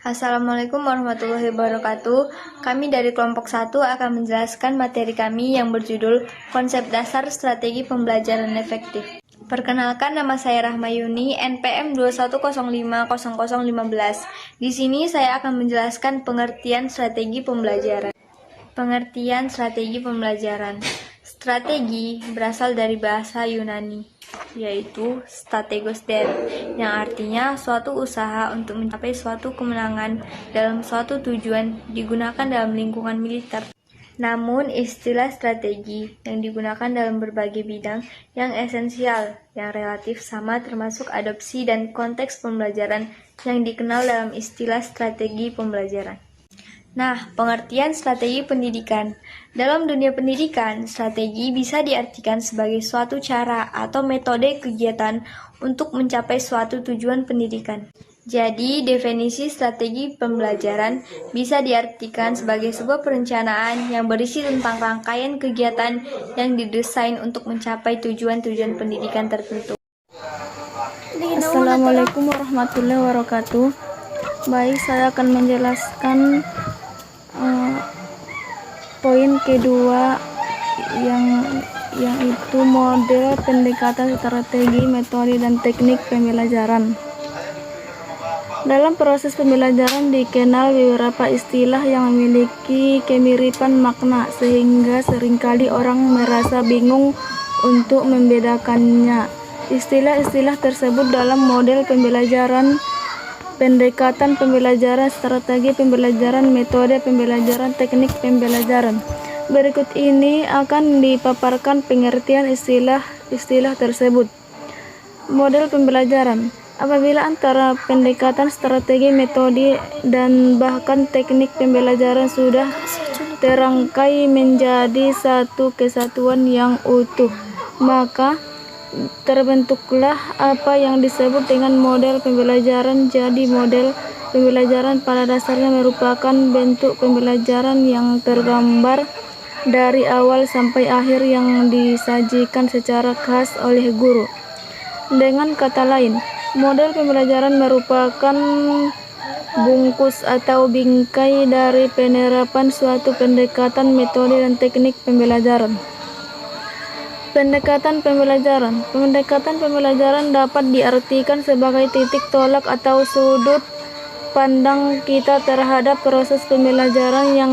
Assalamualaikum warahmatullahi wabarakatuh. Kami dari kelompok 1 akan menjelaskan materi kami yang berjudul Konsep Dasar Strategi Pembelajaran Efektif. Perkenalkan, nama saya Rahmayuni, NPM 21050015. Di sini saya akan menjelaskan pengertian strategi pembelajaran. Pengertian strategi pembelajaran. Strategi berasal dari bahasa Yunani, yaitu strategos der, yang artinya suatu usaha untuk mencapai suatu kemenangan dalam suatu tujuan, digunakan dalam lingkungan militer. Namun, istilah strategi yang digunakan dalam berbagai bidang yang esensial, yang relatif sama termasuk adopsi dan konteks pembelajaran yang dikenal dalam istilah strategi pembelajaran. Nah, pengertian strategi pendidikan. Dalam dunia pendidikan, strategi bisa diartikan sebagai suatu cara atau metode kegiatan untuk mencapai suatu tujuan pendidikan. Jadi, definisi strategi pembelajaran bisa diartikan sebagai sebuah perencanaan yang berisi tentang rangkaian kegiatan yang didesain untuk mencapai tujuan-tujuan pendidikan tertentu. Assalamualaikum warahmatullahi wabarakatuh. Baik, saya akan menjelaskan poin kedua yang itu model pendekatan strategi, metode, dan teknik pembelajaran. Dalam proses pembelajaran dikenal beberapa istilah yang memiliki kemiripan makna sehingga seringkali orang merasa bingung untuk membedakannya. Istilah-istilah tersebut dalam model pembelajaran, pendekatan pembelajaran, strategi pembelajaran, metode pembelajaran, teknik pembelajaran. Berikut ini akan dipaparkan pengertian istilah-istilah tersebut. Model pembelajaran. Apabila antara pendekatan, strategi, metode, dan bahkan teknik pembelajaran sudah terangkai menjadi satu kesatuan yang utuh, maka terbentuklah apa yang disebut dengan model pembelajaran. Jadi model pembelajaran pada dasarnya merupakan bentuk pembelajaran yang tergambar dari awal sampai akhir yang disajikan secara khas oleh guru. Dengan kata lain, model pembelajaran merupakan bungkus atau bingkai dari penerapan suatu pendekatan, metode, dan teknik pembelajaran. Pendekatan pembelajaran. Pendekatan pembelajaran dapat diartikan sebagai titik tolak atau sudut pandang kita terhadap proses pembelajaran yang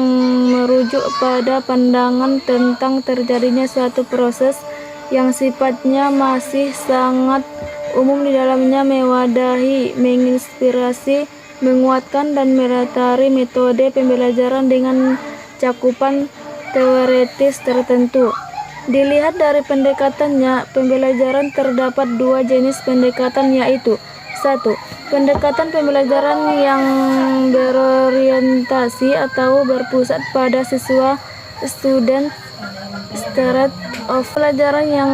merujuk pada pandangan tentang terjadinya suatu proses yang sifatnya masih sangat umum, di dalamnya mewadahi, menginspirasi, menguatkan, dan melatari metode pembelajaran dengan cakupan teoritis tertentu. Dilihat dari pendekatannya, pembelajaran terdapat dua jenis pendekatan, yaitu 1. Pendekatan pembelajaran yang berorientasi atau berpusat pada siswa student state of pelajaran yang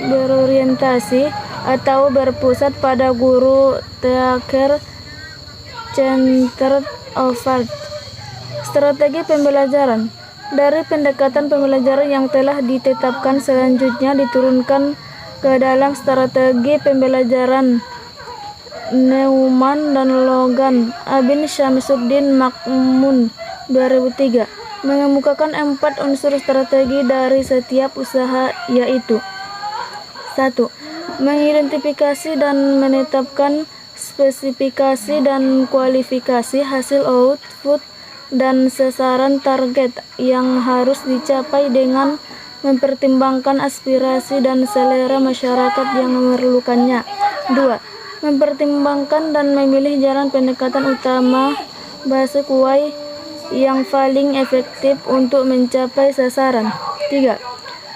berorientasi atau berpusat pada guru teacher centered of art. Strategi pembelajaran. Dari pendekatan pembelajaran yang telah ditetapkan, selanjutnya diturunkan ke dalam strategi pembelajaran. Neumann dan Logan, Abin Syamsuddin Makmun, 2003, mengemukakan 4 unsur strategi dari setiap usaha, yaitu 1. Mengidentifikasi dan menetapkan spesifikasi dan kualifikasi hasil output dan sasaran target yang harus dicapai dengan mempertimbangkan aspirasi dan selera masyarakat yang memerlukannya. 2. Mempertimbangkan dan memilih jalan pendekatan utama basic way yang paling efektif untuk mencapai sasaran. 3.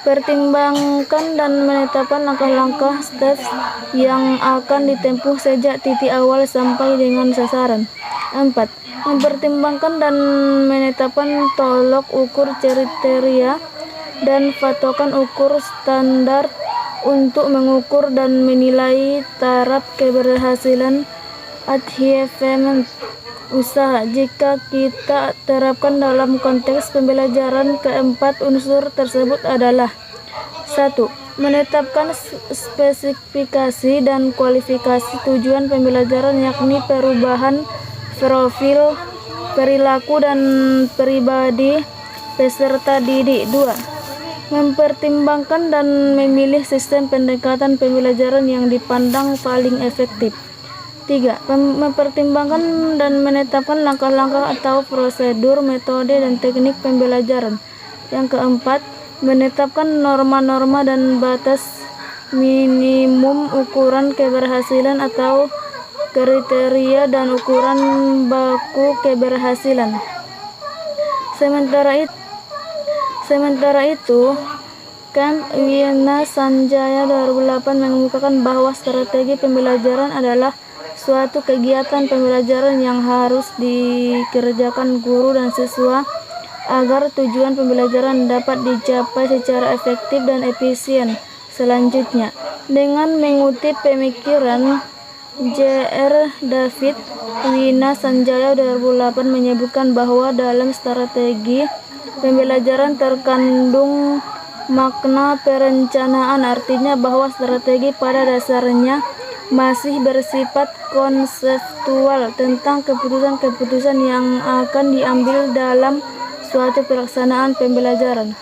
Pertimbangkan dan menetapkan langkah-langkah steps yang akan ditempuh sejak titik awal sampai dengan sasaran. 4. Mempertimbangkan dan menetapkan tolok ukur, kriteria, dan patokan ukur standar untuk mengukur dan menilai taraf keberhasilan achievement usaha. Jika kita terapkan dalam konteks pembelajaran, keempat unsur tersebut adalah 1. Menetapkan spesifikasi dan kualifikasi tujuan pembelajaran, yakni perubahan profil, perilaku, dan pribadi peserta didik. 2. Mempertimbangkan dan memilih sistem pendekatan pembelajaran yang dipandang paling efektif. 3. Mempertimbangkan dan menetapkan langkah-langkah atau prosedur, metode, dan teknik pembelajaran. Yang keempat, menetapkan norma-norma dan batas minimum ukuran keberhasilan atau kriteria dan ukuran baku keberhasilan. Sementara itu, Camp Wina Sanjaya 2008 mengemukakan bahwa strategi pembelajaran adalah suatu kegiatan pembelajaran yang harus dikerjakan guru dan siswa agar tujuan pembelajaran dapat dicapai secara efektif dan efisien. Selanjutnya, dengan mengutip pemikiran J.R. David, Wina Sanjaya 2008 menyebutkan bahwa dalam strategi pembelajaran terkandung makna perencanaan, artinya bahwa strategi pada dasarnya masih bersifat konseptual tentang keputusan-keputusan yang akan diambil dalam suatu pelaksanaan pembelajaran.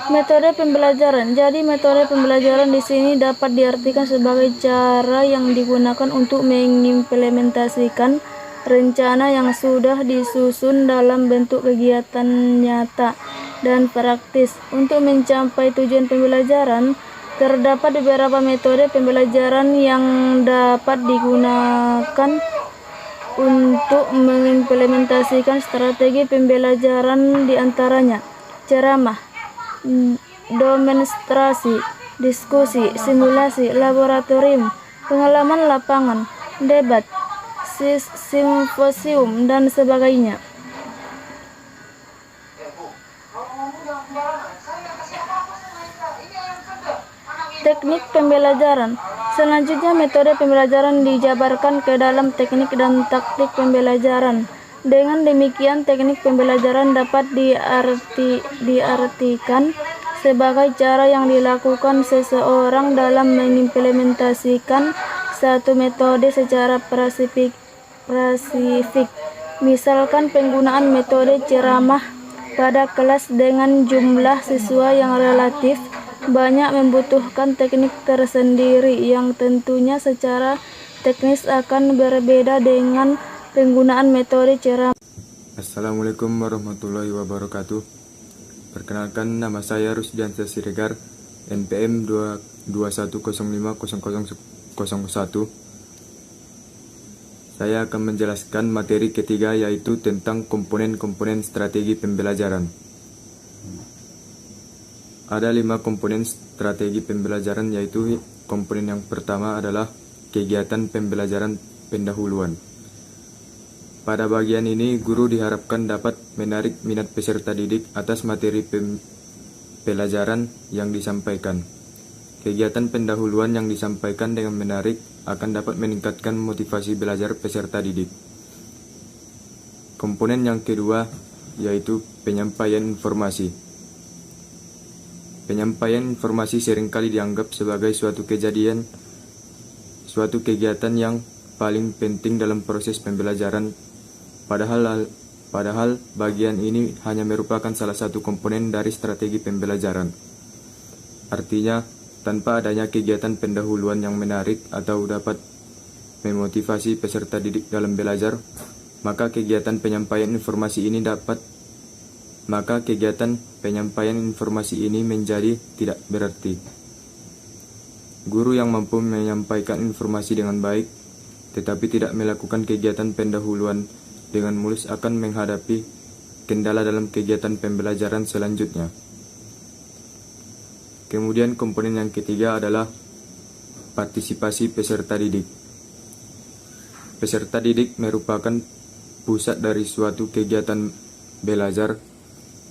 Metode pembelajaran. Jadi metode pembelajaran di sini dapat diartikan sebagai cara yang digunakan untuk mengimplementasikan rencana yang sudah disusun dalam bentuk kegiatan nyata dan praktis. Untuk mencapai tujuan pembelajaran, terdapat beberapa metode pembelajaran yang dapat digunakan untuk mengimplementasikan strategi pembelajaran, diantaranya ceramah, demonstrasi, diskusi, simulasi, laboratorium, pengalaman lapangan, debat, simposium, dan sebagainya. Teknik pembelajaran. Selanjutnya, metode pembelajaran dijabarkan ke dalam teknik dan taktik pembelajaran. Dengan demikian, teknik pembelajaran dapat diartikan sebagai cara yang dilakukan seseorang dalam mengimplementasikan satu metode secara spesifik. Misalkan penggunaan metode ceramah pada kelas dengan jumlah siswa yang relatif banyak membutuhkan teknik tersendiri yang tentunya secara teknis akan berbeda dengan penggunaan metode ceramah. Assalamualaikum warahmatullahi wabarakatuh. Perkenalkan, nama saya Rusdiansyah Siregar, NPM 21050001. Saya akan menjelaskan materi ketiga, yaitu tentang komponen-komponen strategi pembelajaran. Ada 5 komponen strategi pembelajaran, yaitu komponen yang pertama adalah kegiatan pembelajaran pendahuluan. Pada bagian ini, guru diharapkan dapat menarik minat peserta didik atas materi pembelajaran yang disampaikan. Kegiatan pendahuluan yang disampaikan dengan menarik akan dapat meningkatkan motivasi belajar peserta didik. Komponen yang kedua yaitu penyampaian informasi. Penyampaian informasi seringkali dianggap sebagai suatu kegiatan yang paling penting dalam proses pembelajaran. Padahal bagian ini hanya merupakan salah satu komponen dari strategi pembelajaran. Artinya, tanpa adanya kegiatan pendahuluan yang menarik atau dapat memotivasi peserta didik dalam belajar, maka kegiatan penyampaian informasi ini menjadi tidak berarti. Guru yang mampu menyampaikan informasi dengan baik, tetapi tidak melakukan kegiatan pendahuluan dengan mulus akan menghadapi kendala dalam kegiatan pembelajaran selanjutnya. Kemudian komponen yang ketiga adalah partisipasi peserta didik. Peserta didik merupakan pusat dari suatu kegiatan belajar.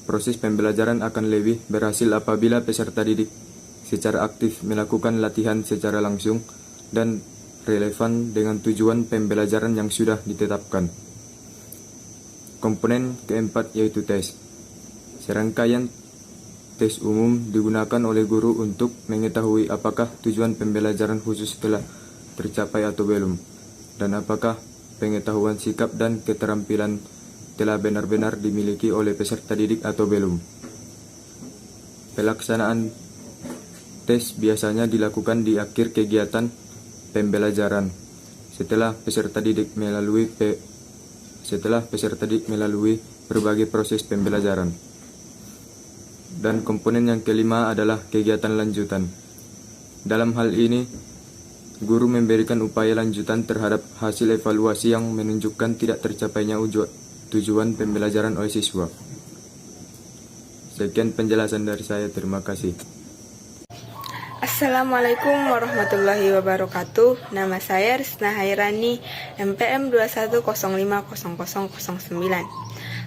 Proses pembelajaran akan lebih berhasil apabila peserta didik secara aktif melakukan latihan secara langsung dan relevan dengan tujuan pembelajaran yang sudah ditetapkan. Komponen keempat yaitu tes. Serangkaian tes umum digunakan oleh guru untuk mengetahui apakah tujuan pembelajaran khusus telah tercapai atau belum, dan apakah pengetahuan sikap dan keterampilan telah benar-benar dimiliki oleh peserta didik atau belum. Pelaksanaan tes biasanya dilakukan di akhir kegiatan pembelajaran setelah peserta didik melalui berbagai proses pembelajaran. Dan komponen yang kelima adalah kegiatan lanjutan. Dalam hal ini, guru memberikan upaya lanjutan terhadap hasil evaluasi yang menunjukkan tidak tercapainya tujuan pembelajaran oleh siswa. Sekian penjelasan dari saya, terima kasih. Assalamualaikum warahmatullahi wabarakatuh. Nama saya Risna Hairani, MPM 21050009.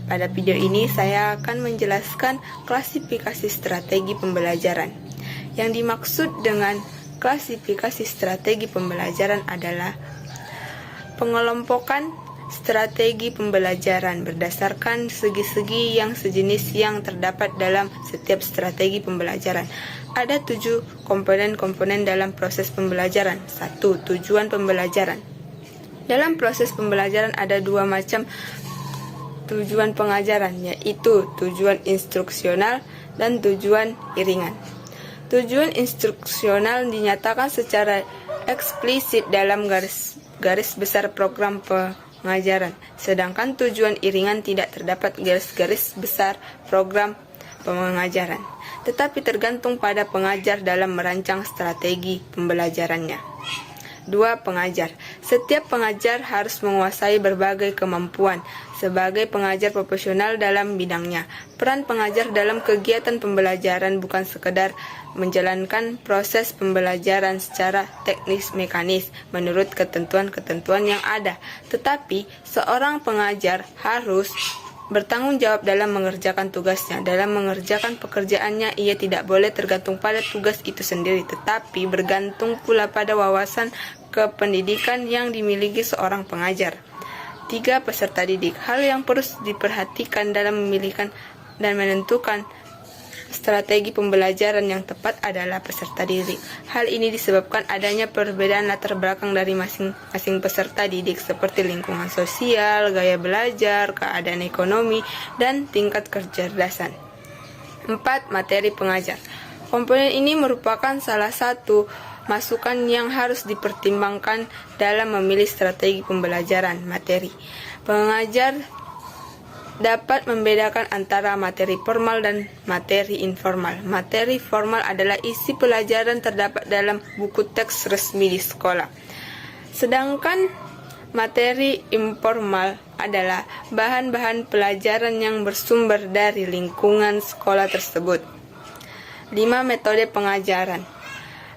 Pada video ini saya akan menjelaskan klasifikasi strategi pembelajaran. Yang dimaksud dengan klasifikasi strategi pembelajaran adalah pengelompokan strategi pembelajaran berdasarkan segi-segi yang sejenis yang terdapat dalam setiap strategi pembelajaran. Ada 7 komponen-komponen dalam proses pembelajaran. 1. Tujuan pembelajaran. Dalam proses pembelajaran ada 2 macam tujuan pengajaran, yaitu tujuan instruksional dan tujuan iringan. Tujuan instruksional dinyatakan secara eksplisit dalam garis besar program pengajaran, sedangkan tujuan iringan tidak terdapat garis-garis besar program pengajaran, tetapi tergantung pada pengajar dalam merancang strategi pembelajarannya. 2. Pengajar. Setiap pengajar harus menguasai berbagai kemampuan sebagai pengajar profesional dalam bidangnya. Peran pengajar dalam kegiatan pembelajaran bukan sekedar menjalankan proses pembelajaran secara teknis mekanis menurut ketentuan-ketentuan yang ada, tetapi seorang pengajar harus bertanggung jawab dalam mengerjakan tugasnya. Dalam mengerjakan pekerjaannya, ia tidak boleh tergantung pada tugas itu sendiri, tetapi bergantung pula pada wawasan kependidikan yang dimiliki seorang pengajar. 3. Peserta didik. Hal yang perlu diperhatikan dalam memilih dan menentukan strategi pembelajaran yang tepat adalah peserta didik. Hal ini disebabkan adanya perbedaan latar belakang dari masing-masing peserta didik seperti lingkungan sosial, gaya belajar, keadaan ekonomi, dan tingkat kecerdasan. 4. Materi pengajar. Komponen ini merupakan salah satu masukan yang harus dipertimbangkan dalam memilih strategi pembelajaran. Materi pengajar dapat membedakan antara materi formal dan materi informal. Materi formal adalah isi pelajaran terdapat dalam buku teks resmi di sekolah. Sedangkan materi informal adalah bahan-bahan pelajaran yang bersumber dari lingkungan sekolah tersebut. 5. Metode pengajaran.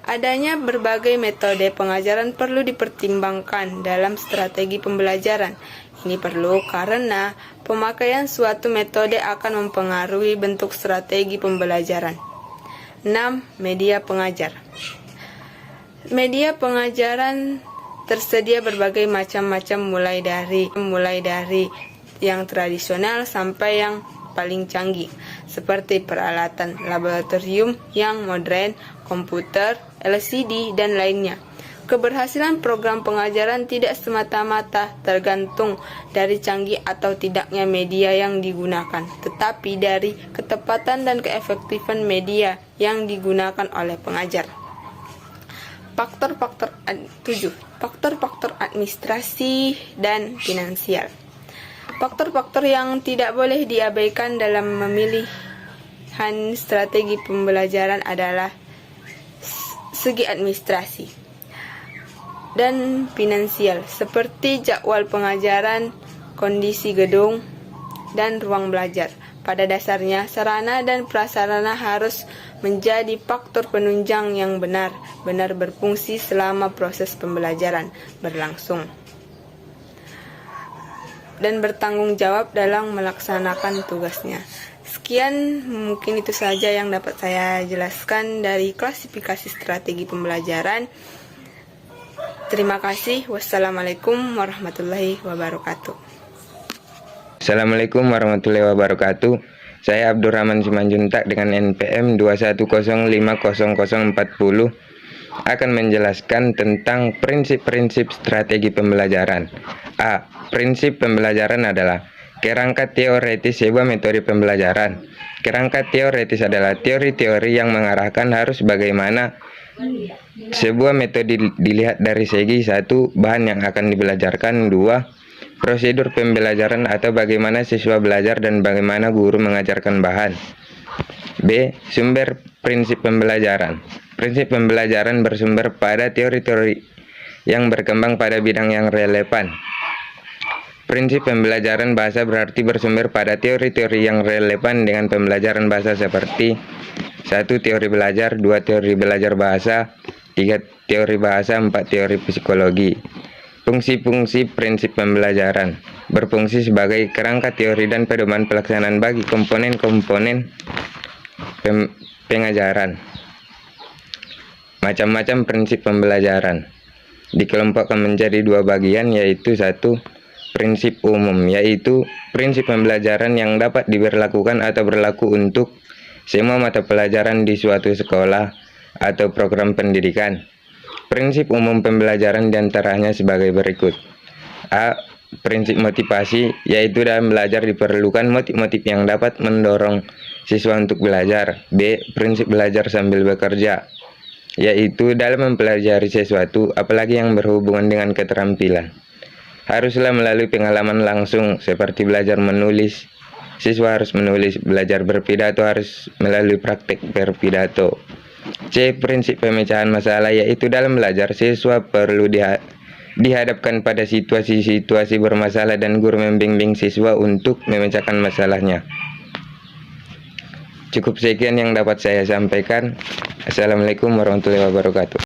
Adanya berbagai metode pengajaran perlu dipertimbangkan dalam strategi pembelajaran. Ini perlu karena pemakaian suatu metode akan mempengaruhi bentuk strategi pembelajaran. 6. Media pengajar. Media pengajaran tersedia berbagai macam-macam mulai dari yang tradisional sampai yang paling canggih, seperti peralatan laboratorium yang modern, komputer, LCD, dan lainnya. Keberhasilan program pengajaran tidak semata-mata tergantung dari canggih atau tidaknya media yang digunakan, tetapi dari ketepatan dan keefektifan media yang digunakan oleh pengajar. Faktor-faktor 7. Faktor-faktor administrasi dan finansial. Faktor-faktor yang tidak boleh diabaikan dalam memilihan strategi pembelajaran adalah segi administrasi dan finansial, seperti jadwal pengajaran, kondisi gedung, dan ruang belajar. Pada dasarnya, sarana dan prasarana harus menjadi faktor penunjang yang benar-benar berfungsi selama proses pembelajaran berlangsung dan bertanggung jawab dalam melaksanakan tugasnya. Sekian, mungkin itu saja yang dapat saya jelaskan dari klasifikasi strategi pembelajaran. Terima kasih. Wassalamualaikum warahmatullahi wabarakatuh. Assalamualaikum warahmatullahi wabarakatuh. Saya Abdurrahman Simanjuntak dengan NPM 21050040 akan menjelaskan tentang prinsip-prinsip strategi pembelajaran. A. Prinsip pembelajaran adalah kerangka teoretis sebuah metode pembelajaran. Kerangka teoretis adalah teori-teori yang mengarahkan harus bagaimana sebuah metode dilihat dari segi 1. Bahan yang akan dibelajarkan. 2. Prosedur pembelajaran atau bagaimana siswa belajar dan bagaimana guru mengajarkan bahan. B. Sumber prinsip pembelajaran. Prinsip pembelajaran bersumber pada teori-teori yang berkembang pada bidang yang relevan. Prinsip pembelajaran bahasa berarti bersumber pada teori-teori yang relevan dengan pembelajaran bahasa seperti 1. Teori belajar, 2. Teori belajar bahasa, 3. Teori bahasa, 4. Teori psikologi. Fungsi-fungsi prinsip pembelajaran berfungsi sebagai kerangka teori dan pedoman pelaksanaan bagi komponen-komponen pengajaran. Macam-macam prinsip pembelajaran dikelompokkan menjadi 2 bagian, yaitu 1. Prinsip umum, yaitu prinsip pembelajaran yang dapat diberlakukan atau berlaku untuk semua mata pelajaran di suatu sekolah atau program pendidikan. Prinsip umum pembelajaran diantaranya sebagai berikut. A. Prinsip motivasi, yaitu dalam belajar diperlukan motif-motif yang dapat mendorong siswa untuk belajar. B. Prinsip belajar sambil bekerja, yaitu dalam mempelajari sesuatu, apalagi yang berhubungan dengan keterampilan, haruslah melalui pengalaman langsung, seperti belajar menulis. Siswa harus menulis. Belajar berpidato harus melalui praktek berpidato. C. Prinsip pemecahan masalah, yaitu dalam belajar siswa perlu dihadapkan pada situasi-situasi bermasalah dan guru membimbing siswa untuk memecahkan masalahnya. Cukup sekian yang dapat saya sampaikan. Assalamualaikum warahmatullahi wabarakatuh.